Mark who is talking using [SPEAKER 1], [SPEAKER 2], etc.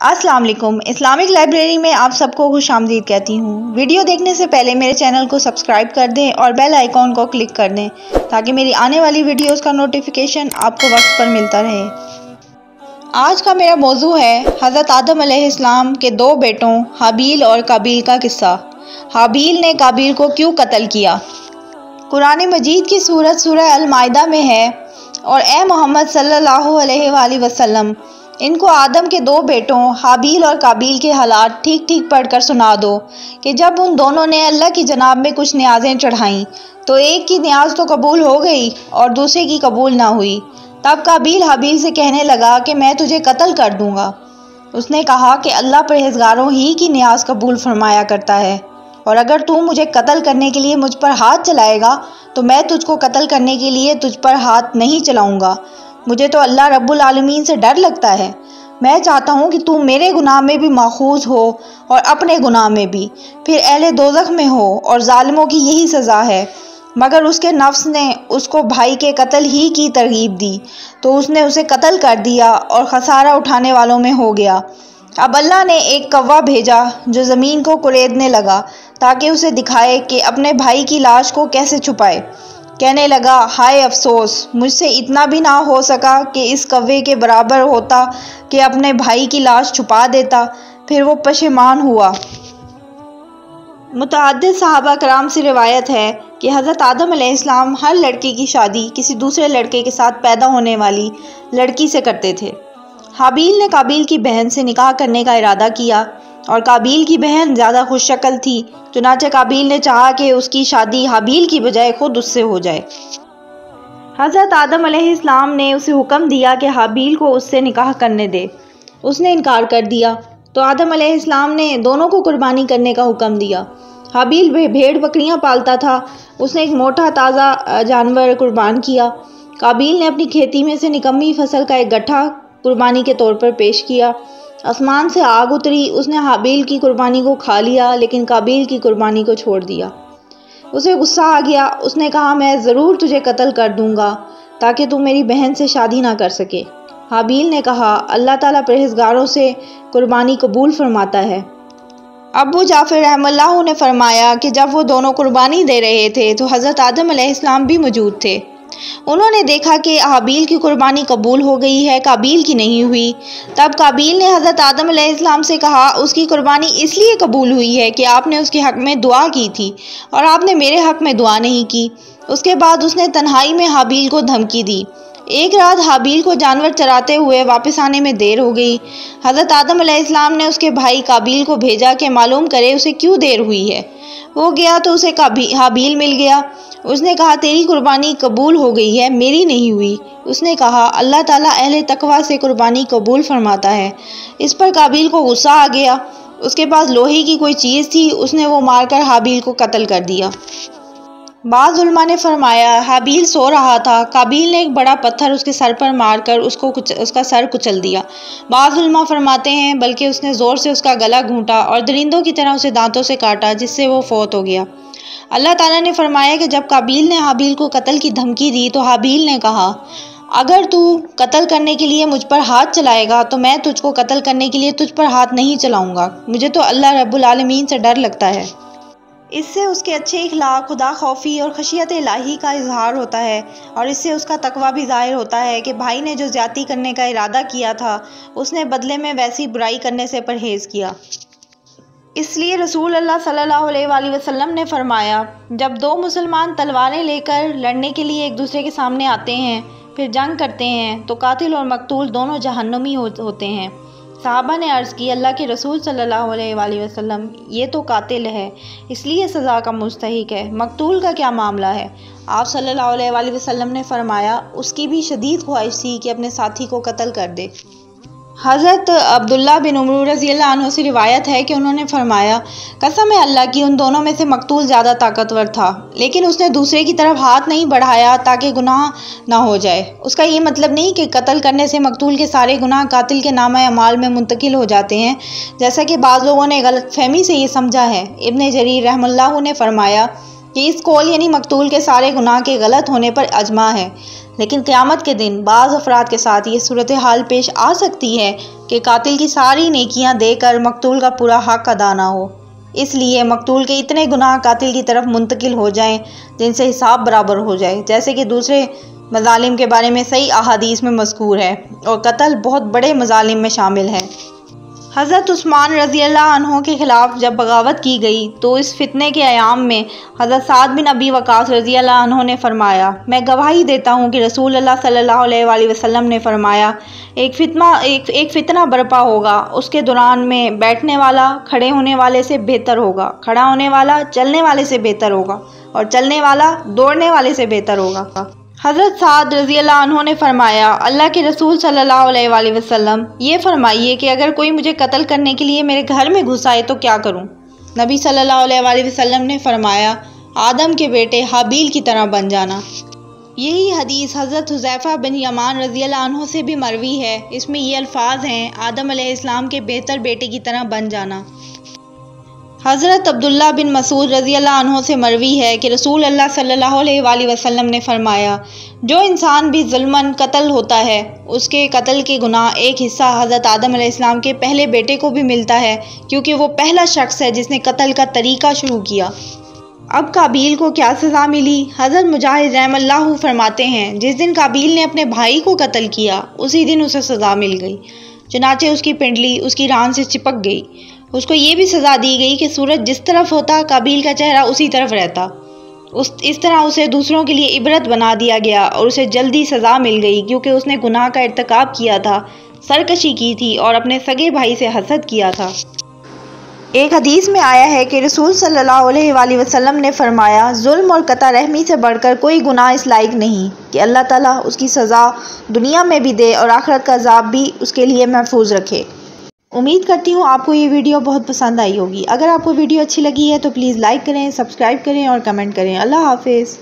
[SPEAKER 1] अस्सलाम वालेकुम। Islamic library में आप सबको खुशामदीद कहती हूँ। वीडियो देखने से पहले मेरे चैनल को सब्सक्राइब कर दें और बेल आइकॉन को क्लिक कर दें ताकि मेरी आने वाली वीडियोस का नोटिफिकेशन आपको वक्त पर मिलता रहे। आज का मेरा मौजू है हज़रत आदम अलैहिस्सलाम के दो बेटों हाबील और काबील का किस्सा। हाबील ने काबील को क्यों कत्ल किया। कुरान मजीद की सूरत सूरह अल माइदा में है, और ए मोहम्मद सल्लल्लाहु अलैहि वसल्लम, इनको आदम के दो बेटों हाबील और काबील के हालात ठीक ठीक पढ़कर सुना दो कि जब उन दोनों ने अल्लाह की जनाब में कुछ न्याज़ें चढ़ाईं तो एक की न्याज तो कबूल हो गई और दूसरे की कबूल ना हुई। तब काबील हाबील से कहने लगा कि मैं तुझे कत्ल कर दूंगा। उसने कहा कि अल्लाह परहेज़गारों ही की न्याज कबूल फरमाया करता है, और अगर तू मुझे कत्ल करने के लिए मुझ पर हाथ चलाएगा तो मैं तुझको कत्ल करने के लिए तुझ पर हाथ नहीं चलाऊंगा। मुझे तो अल्लाह रब्बुल आलमीन से डर लगता है। मैं चाहता हूँ कि तू मेरे गुनाह में भी माखूज हो और अपने गुनाह में भी, फिर अहले दोज़ख में हो, और ज़ालिमों की यही सज़ा है। मगर उसके नफ्स ने उसको भाई के कत्ल ही की तरगीब दी तो उसने उसे कत्ल कर दिया और खसारा उठाने वालों में हो गया। अब अल्लाह ने एक कौवा भेजा जो ज़मीन को कुरेदने लगा ताकि उसे दिखाए कि अपने भाई की लाश को कैसे छुपाए। कहने लगा, हाय अफसोस, मुझसे इतना भी ना हो सका कि इस कौवे के बराबर होता कि अपने भाई की लाश छुपा देता। फिर वो पशेमान हुआ। मुतअद्दिद सहाबा कराम से रिवायत है कि हज़रत आदम अलैहिस्सलाम हर लड़के की शादी किसी दूसरे लड़के के साथ पैदा होने वाली लड़की से करते थे। हाबील ने काबील की बहन से निकाह करने का इरादा किया, और काबील की बहन ज़्यादा खुशशक्ल थी। चुनांचे काबील ने चाहा कि उसकी शादी हाबील की बजाय खुद उससे हो जाए। हज़रत आदम अलैहिस्सलाम ने उसे हुक्म दिया कि हाबील को उससे निकाह करने दे। उसने इनकार कर दिया तो आदम अलैहिस्सलाम ने दोनों को कुर्बानी करने का हुक्म दिया। हाबील भेड़ बकरियां पालता था। उसने एक मोटा ताज़ा जानवर कुर्बान किया। काबील ने अपनी खेती में से निकम्मी फसल का एक गट्ठा कुर्बानी के तौर पर पेश किया। आसमान से आग उतरी, उसने हाबील की कुर्बानी को खा लिया लेकिन काबील की कुर्बानी को छोड़ दिया। उसे गुस्सा आ गया। उसने कहा, मैं ज़रूर तुझे कत्ल कर दूंगा ताकि तू मेरी बहन से शादी ना कर सके। हाबील ने कहा, अल्लाह ताला परहेज़गारों से कुर्बानी कबूल फरमाता है। अबू जाफ़र रहमतुल्लाह ने फरमाया कि जब वो दोनों कुर्बानी दे रहे थे तो हज़रत आदम अलैहिस्सलाम भी मौजूद थे। उन्होंने देखा कि हाबील की कुर्बानी कबूल हो गई है, काबील की नहीं हुई। तब काबील ने हज़रत आदम अलैहिस्सलाम से कहा, उसकी कुर्बानी इसलिए कबूल हुई है कि आपने उसके हक़ में दुआ की थी और आपने मेरे हक़ में दुआ नहीं की। उसके बाद उसने तन्हाई में हाबील को धमकी दी। एक रात हाबील को जानवर चराते हुए वापस आने में देर हो गई। हज़रत आदम अलैहिस्सलाम ने उसके भाई काबील को भेजा कि मालूम करे उसे क्यों देर हुई है। वो गया तो उसे हाबील मिल गया। उसने कहा, तेरी कुर्बानी कबूल हो गई है, मेरी नहीं हुई। उसने कहा, अल्लाह ताला अहले तकवा से कुर्बानी कबूल फरमाता है। इस पर काबील को गुस्सा आ गया। उसके पास लोहे की कोई चीज़ थी, उसने वो मारकर हाबील को कत्ल कर दिया। बाज़ उलमा ने फरमाया, हाबील सो रहा था। काबील ने एक बड़ा पत्थर उसके सर पर मारकर उसका सर कुचल दिया। बाज़ उलमा फरमाते हैं बल्कि उसने ज़ोर से उसका गला घूंटा और दरिंदों की तरह उसे दांतों से काटा, जिससे वो फौत हो गया। अल्लाह ताला ने फरमाया कि जब काबील ने हाबील को कत्ल की धमकी दी तो हाबील ने कहा, अगर तू कत्ल करने के लिए मुझ पर हाथ चलाएगा तो मैं तुझको कत्ल करने के लिए तुझ पर हाथ नहीं चलाऊंगा। मुझे तो अल्लाह रब्बुल आलमीन से डर लगता है। इससे उसके अच्छे इखलाक, खुदा खौफी और खशियत इलाही का इजहार होता है, और इससे उसका तकवा भी ज़ाहिर होता है कि भाई ने जो ज़्यादती करने का इरादा किया था उसने बदले में वैसी बुराई करने से परहेज़ किया। इसलिए रसूल अल्लाह सल्लल्लाहु अलैहि वसल्लम ने फरमाया, जब दो मुसलमान तलवारें लेकर लड़ने के लिए एक दूसरे के सामने आते हैं, फिर जंग करते हैं, तो कातिल और मकतूल दोनों जहन्नमी होते हैं। सहाबा ने अर्ज़ की, अल्लाह के रसूल सल्लल्लाहु अलैहि वसल्लम, ये तो कातिल है, इसलिए सज़ा का मुस्तहिक है, मकतूल का क्या मामला है। आप सल्लल्लाहु अलैहि वसल्लम ने फरमाया, उसकी भी शदीद ख्वाहिश थी कि अपने साथी को कत्ल कर दे। हज़रत अब्दुल्ला बिन उमर रज़ियल्लाहु अन्हु से रिवायत है कि उन्होंने फरमाया, कसम है अल्लाह की, उन दोनों में से मकतूल ज़्यादा ताकतवर था, लेकिन उसने दूसरे की तरफ हाथ नहीं बढ़ाया ताकि गुनाह ना हो जाए। उसका ये मतलब नहीं कि कत्ल करने से मकतूल के सारे गुनाह कातिल के नामा अमाल में मुंतकिल हो जाते हैं, जैसा कि बाज़ लोगों ने गलतफहमी से ये समझा है। इब्न जरीर रहमतुल्लाह ने फरमाया कि इस कौल यानी मकतूल के सारे गुनाह के गलत होने पर अजमा है, लेकिन क़यामत के दिन बाज़ अफराद के साथ ये सूरत हाल पेश आ सकती है कि कातिल की सारी नेकियां देकर मकतूल का पूरा हक़ अदा ना हो। इसलिए मकतूल के इतने गुनाह कातिल की तरफ मुंतकिल हो जाएं जिनसे हिसाब बराबर हो जाए, जैसे कि दूसरे मज़ालिम के बारे में सही अहादीस में मज़कूर है, और कत्ल बहुत बड़े मज़ालिम में शामिल है। हज़रत उस्मान रज़ी अल्लाह अन्हो के ख़िलाफ़ जब बगावत की गई तो इस फितने के अयाम में हज़रत साद बिन अबी वक़ास रज़ी अल्लाह अन्हो ने फ़रमाया, मैं गवाही देता हूँ कि रसूल अल्लाह सल्लल्लाहु अलैहि वसल्लम ने फ़रमाया, एक फ़ितना बरपा होगा, उसके दौरान में बैठने वाला खड़े होने वाले से बेहतर होगा, खड़ा होने वाला चलने वाले से बेहतर होगा, और चलने वाला दौड़ने वाले से बेहतर होगा। हज़रत साद रज़ी अल्लाह अन्हो ने फ़रमाया, अल्लाह के रसूल सल्लल्लाहु अलैहि वसल्लम ये फ़रमाइए कि अगर कोई मुझे कत्ल करने के लिए मेरे घर में घुस आए तो क्या करूं? नबी सल्लल्लाहु अलैहि वसल्लम ने फ़रमाया, आदम के बेटे हाबील की तरह बन जाना। यही हदीस हज़रत हुज़ैफ़ा बिन यमान रज़ी अल्लाह अन्हो से भी मरवी है। इसमें ये अल्फाज हैं, आदम अलैहिस्सलाम के बेहतर बेटे की तरह बन जाना। हज़रत अब्दुल्ला बिन मसूद रज़ी अल्लाह अन्हो से मरवी है कि रसूल अल्लाह सल्लल्लाहु अलैहि वसल्लम ने फ़रमाया, जो इंसान भी ज़ुल्मन कत्ल होता है उसके कत्ल के गुनाह एक हिस्सा हज़रत आदम अलैहिस्सलाम के पहले बेटे को भी मिलता है, क्योंकि वो पहला शख्स है जिसने कत्ल का तरीक़ा शुरू किया। अब काबील को क्या सज़ा मिली? हज़रत मुजाहिद रहमतुल्लाह फरमाते हैं, जिस दिन काबील ने अपने भाई को कत्ल किया उसी दिन उसे सज़ा मिल गई। चुनाचे उसकी पिंडली उसकी रान से चिपक गई। उसको ये भी सज़ा दी गई कि सूरज जिस तरफ होता काबील का चेहरा उसी तरफ रहता। इस तरह उसे दूसरों के लिए इबरत बना दिया गया और उसे जल्दी सज़ा मिल गई, क्योंकि उसने गुनाह का इर्तिकाब किया था, सरकशी की थी और अपने सगे भाई से हसद किया था। एक हदीस में आया है कि रसूल सल्लल्लाहु अलैहि वसल्लम ने फ़रमाया, जुल्म और कता रहमी से बढ़कर कोई गुनाह इस लायक नहीं कि अल्लाह ताला उसकी सज़ा दुनिया में भी दे और आखिरत का अज़ाब भी उसके लिए महफूज रखे। उम्मीद करती हूँ आपको ये वीडियो बहुत पसंद आई होगी। अगर आपको वीडियो अच्छी लगी है तो प्लीज़ लाइक करें, सब्सक्राइब करें और कमेंट करें। अल्लाह हाफिज़।